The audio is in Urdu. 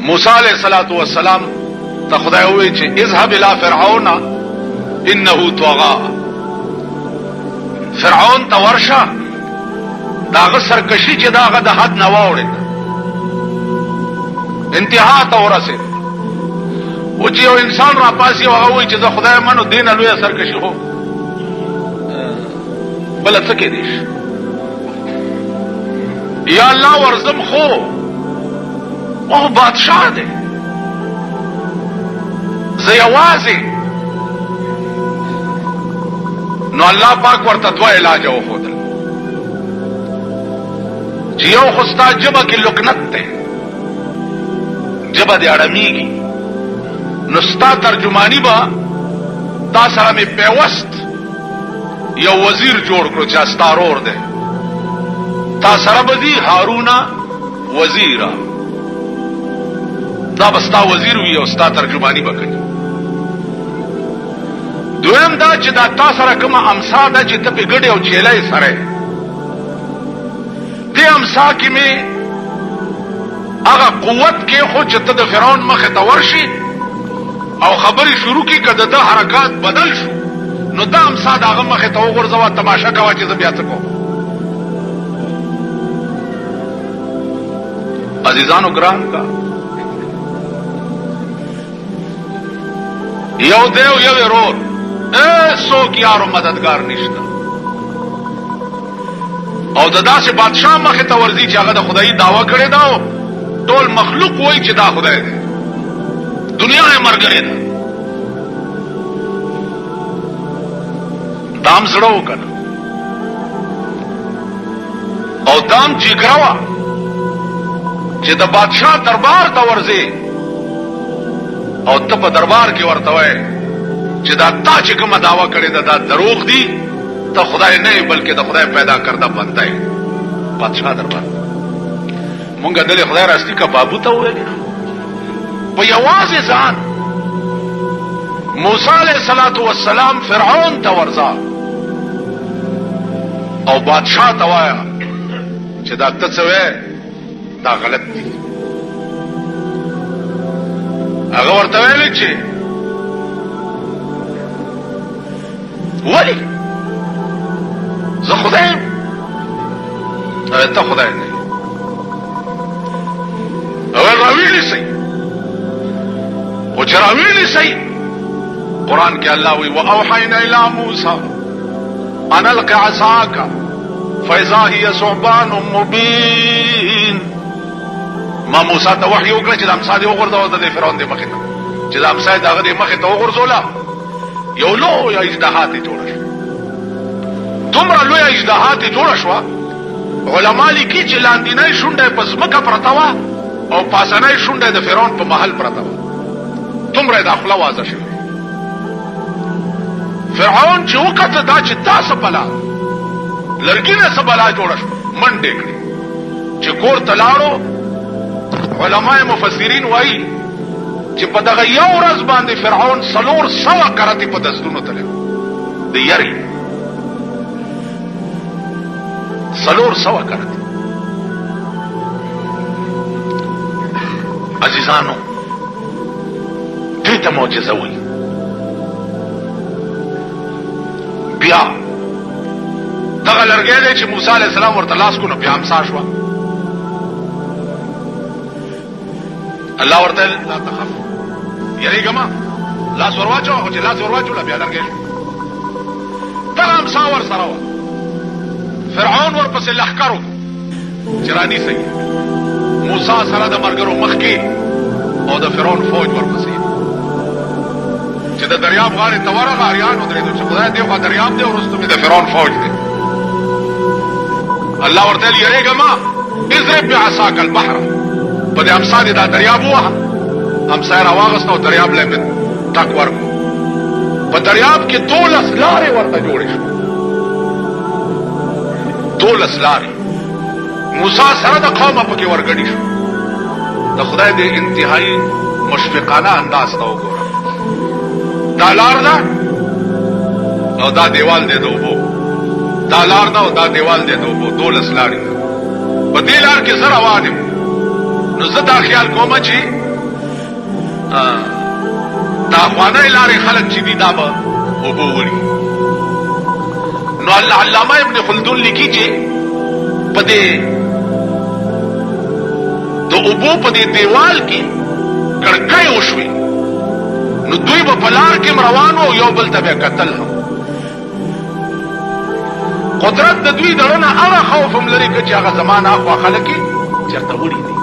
موسی علیہ الصلوۃ والسلام ته خدای وایي چې اذهب الى فرعون انه طغى. فرعون ته ورشه، داغه سرکشي چې داغه د حد نه واوړي انتها ته ورسه. او چې یو انسان را پاسي او هغه وایي چې زه خدای منو دین لوی سرکشي هو بل څه کې دي. یا الله ورزم خو او بادشاہ دی زه یوازې. نو الله پاک ورته دوه علاج وښودل چې یو خو ستا ژبه کې لکنت دی، ژبه دې اړمیږي، نو ستا ترجمانی به تا سره مې پیوست یو وزیر جوړ کړو چې ستا رور دی، تا سره به دي هارون وزیره، دا به ستا وزیر وي او ستا ترجمانی به کوي. دویم دا چې دا تا سره کومه امسا ده چې ته پې ګډې او چیلی سره دې امسا کې مې هغه قوت کې خو چې ته د فرعون مخې ته ورشي او خبرې شروع کړي که د ده حرکات بدل شو نو دا امسا د هغه مخې ته وغورځوه، تماشه کوه چې زه بیا څه کوم. عزیزانو ګران کا یو دیو یو رور څوک یارو مددگار نشته او د داسې بادشاہ مخې ته ورځي چې هغه د خدایي دعوه کړې ده او ټول مخلوق وایي چې دا خدای دی، دنیا یې مرګرې ده. دام زړه وکړه او دام جګره وه چې د بادشاہ دربار ته ورځي او ته په دربار کې ورته وایې چې دا تا چې کومه دعوه کړې ده دا دروغ دي، ته خدای نه یې بلکې د خدای پیدا کرده بنده یې. بادشاہ دربار مونږ دلې خدای راستی که بابو ته وویلې په یوازې ځان موسی علیه الصلاة والسلام فرعون ته ورځه او بادشاہ ته وایه چې دا ته څه وایې دا غلط دي. هغه ورته ویلې چې ولی زه خدای یم ته خدای نه یې. اول راویلی سئ خو چې راویلی سئ قرآن کې الله وی واوحینا الی موسی ان الق عصاک فاذا هي ثعبان مبین. ما موسی ته وحی وکړه چې د امسا دې وغورځوه د فرعون دې مخې ته، چې د امسا د هغه دې مخې ته وغورځوله یو لویه اژدها ترې جوړه شوه. دومره لویه اژدها ترې جوړه شوه علما لیکي چې لاندینۍ شونډه یې په ځمکه پرته وه او پاسنۍ شونډه یې د فرعون په محل پرته وه، دومره یې دا خوله وازه شوې. فرعون چې وکته دا چې دا څه بلا لرګینه څه بلا جوړه شوه منډې کړې چې کور ته لاړو. علماء مفسرین وایي چې په دغه یو ورځ باندې فرعون 400 کرتې په دستونو تللی د یری 400 کرتې. عزیزانو دې ته معجزه وایي. بیا دغه لرګی دی چې موسی علیه السلام ورته لاس کو نو بیا امسا شوه. الله ورته لا تخف یریږه ما لاس ورواچوه، خو چې لاس ورواچوله بیا لرګی شو. دغه امسا ورسره وه. فرعون ورپسې لښکر وکړو چې رانیسئ موسی سره د ملګرو مخکې او د فرعون فوج ورپسې چې د دریاب غاړې ته ورغه اریان ودرېدو چې خدای دې خوا دریاب دی وروسته مې د فرعون فوج دی. الله ورته ویل یریږه ما اضرب بعصاک البحر، په دې امسا دې دا دریاب ووهه. امسا یې راواغسته او دریاب له مې ټک ورکړو. په دریاب کې 12 لارې ورته جوړې شوې، 12 لارې. موسی سره د قومه پکې ورګډې شو. د خدای دې انتهایی مشفقانه انداز ته وګوره. دا لار ده او دا دیوال دی د اوبو، دا لار ده او دا دیوال دی د اوبو، 12 لارې. په دې لار کې زه روان یم نو زه دا خیال کوم چې دا خوانه لارې خلق چې دي دا به اوبه وړي. نو علامه ابن خلدون لیکي چې په دې د اوبو په دې دیوال کې کړکۍ وشوي، نو دوی به په لار کې روان وو، یو بل ته به قتل هم. قدرت د دوی دړنه هغه خوف هم لري چې هغه زمانه خوا خلک چېرته وړي دي.